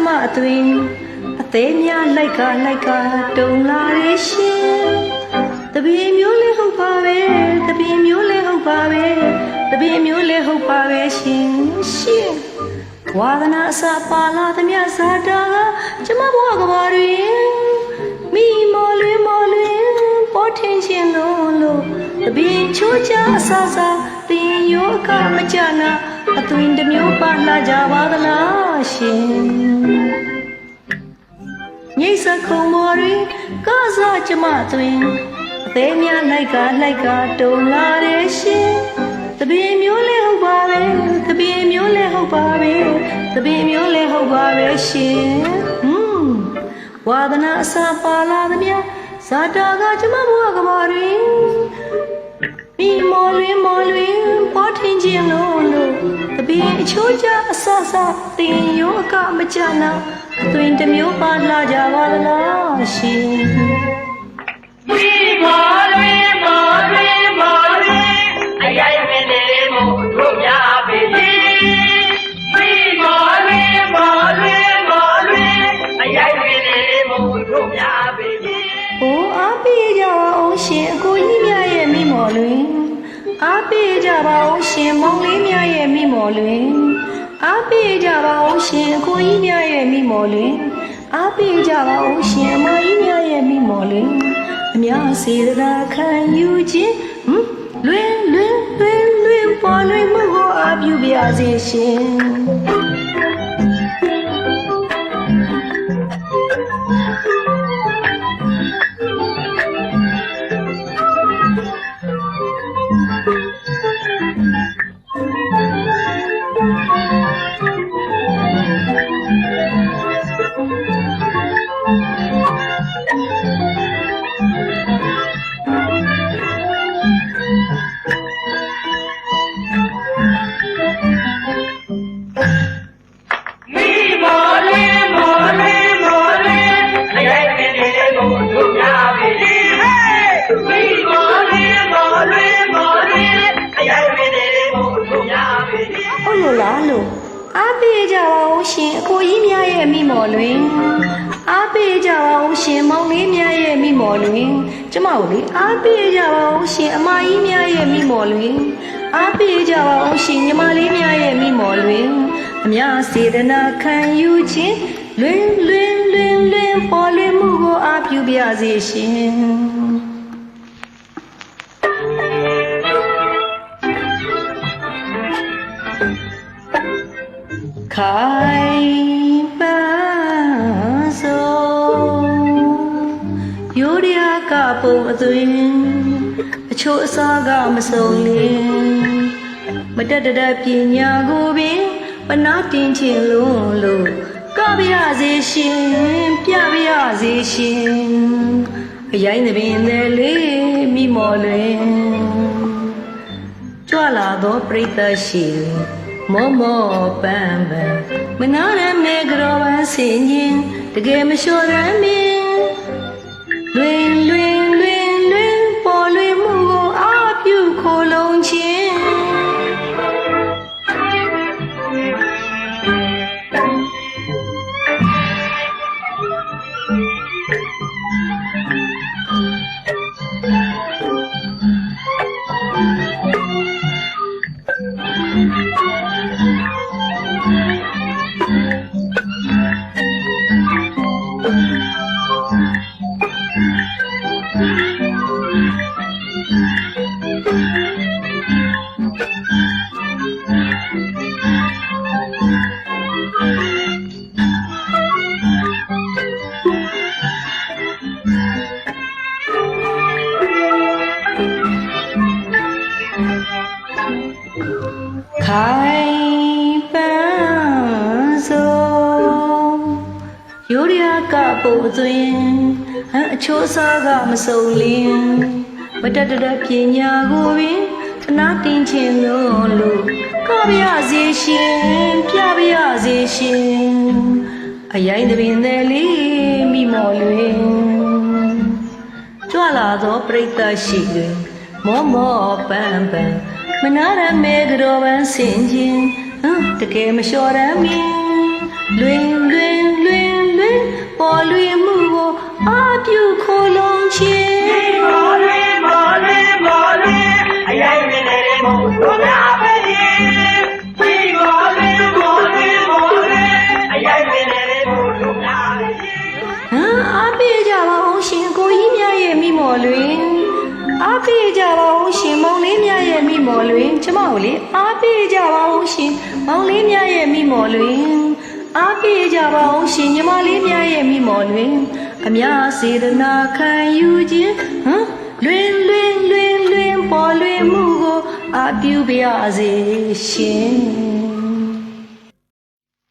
မအသွင်အသေးများလိုက်ကတုံလာရဲ့ရှင်တပည့်မျိုးလေးဟုတ်ပါပဲတပည့်မျိုးလေးဟုတ်ပါပဲတပည့်မျိုးလေးဟုတ်ပါပဲရှင်ရှင်ဝါဒနာအစပါလာသမျှဇာတာကကျမဘဝကဘာတွင်မိမော်လွင်ပေါ်ထင်ခြင်းလို့တပည့်ချိုးချအဆဆတင်ယောကမကြနာအသွင်တစ်မျိုးပါလာကြပါသလားရှင်ညိစခုံမော်ရီကစားကျမသွင်အသေးများလိုက်ကတုံလာတဲ့ရှင်တပည့်မျိုးလေးဟုတ်ပါပဲတပည့်မျိုးလေးဟုတ်ပါပဲတပည့်မျိုးလေးဟုတ်ပါပဲရှင်ဝါဒနာအစာပါလာသမျှဇာတာကကျမဘဝကဘာတွင်မိမော်လွင်ပေါ်ထင်ခြင်းလို့တပည့်အချိုးချအဆဆတင်ယောကမကြနာတွင်တစ်မျိုးပါလာကြပါလားရှင်မိမော်လွင်အရိုက်မင်းလေးမို့တို့ကြပေလေမိမော်လွင်အရိုက်မင်းလေးမို့တို့ကြပေလေဘိုးအားပေးကြပါအောင်ရှင်အကိုကြီးများရဲ့မိမော်လွင်အားပေးကြပါအောင်ရှင်မောင်လေးများရဲ့မိမော်လွင်အားပေးကြပါအောင်ရှင်အကိုကြီးများရဲ့မိမော်လွင်အားပေးကြပါအောင်ရှင်အမကြီးများရဲ့မိမော်လွင်အများစေတနာခံယူခြင်းလွင်ပေါ်လွင်မှုကိုအပြုပြစေရှင်အားပေးကြပါဦးရှင်အကိုကြီးများရဲ့မိမော်လွင်အားပေးကြပါဦးရှင်မောင်လေးများရဲ့မိမော်လွင်ကျမတို့လေအားပေးကြပါဦးရှင်အမကြီးများရဲ့မိမော်လွင်အားပေးကြပါဦးရှင်ညီမလေးများရဲ့မိမော်လွင်အများစေတနာခံယူခြင်းလွင်ပေါ်လွင်မှုကိုအပြုပြစေရှင်ခိုင်ပန်းစိုးရိုးရကပုံအသွင်အချို့အစားကမစုံလင်မတက်တပညာကိုပင်ပနာတင်ချင်လို့ကပြရစေရှင်ပြပြရစေရှင်အရိုင်းသပင်သည်လေးမိမော်လွင်ကြွလာသောပရိသတ်ရှိမောပန်းမနာရမဲကြောပန်းစင်ရင်တကယ်မလျှော်ရမ်းမင်းလွင်ပေါ်လွင်မှုကိုအပြုခိုလုံးခြင်းခိုင်ပန်းစိုးရိုးရကပုံအသွင်အချိုးစားကမစုံလင်မတက်တပညာကိုပင်ခဏတင်ချင်လို့ကပြစေရှင်ပြပြစေရှင်အရိုင်းသပင်သည်လေးမိမော်လွင်ကြွလာသောပရိသတ်ရှိတွင်မောပန်းမနာရမဲကြောပန်းစင်ခြင်းတကယ်မလျှော်ရမ်းမင်းလွင် ပေါ်လွင်မှုကိုအပြုခိုးလုံးခြင်း မော်လွင်မော်လွင်မော်လွင်အရိုက်ဝင်နေမို့တို့များပဲဒီမော်လွင်မော်လွင်မော်လွင်အရိုက်ဝင်နေမို့တို့များပဲ ဟမ်အားပေးကြပါအောင်ရှင်ကိုကြီးများရဲ့မိမော်လွင်အားပေးကြပါအောင်ရှင်မောင်လေးများရဲ့မိမော်လွင်ကျမကိုလေအားပေးကြပါအောင်ရှင်မောင်လေးများရဲ့မိမော်လွင်အားပေးကြပါအောင်ရှင်ညီမလေးများရဲ့မိမော်လွင်အများစေတနာခံယူခြင်းဟမ်လွင်လွင်လွင်လွင်ပေါ်လွင်မှုကိုအပြုပါရစေရှင်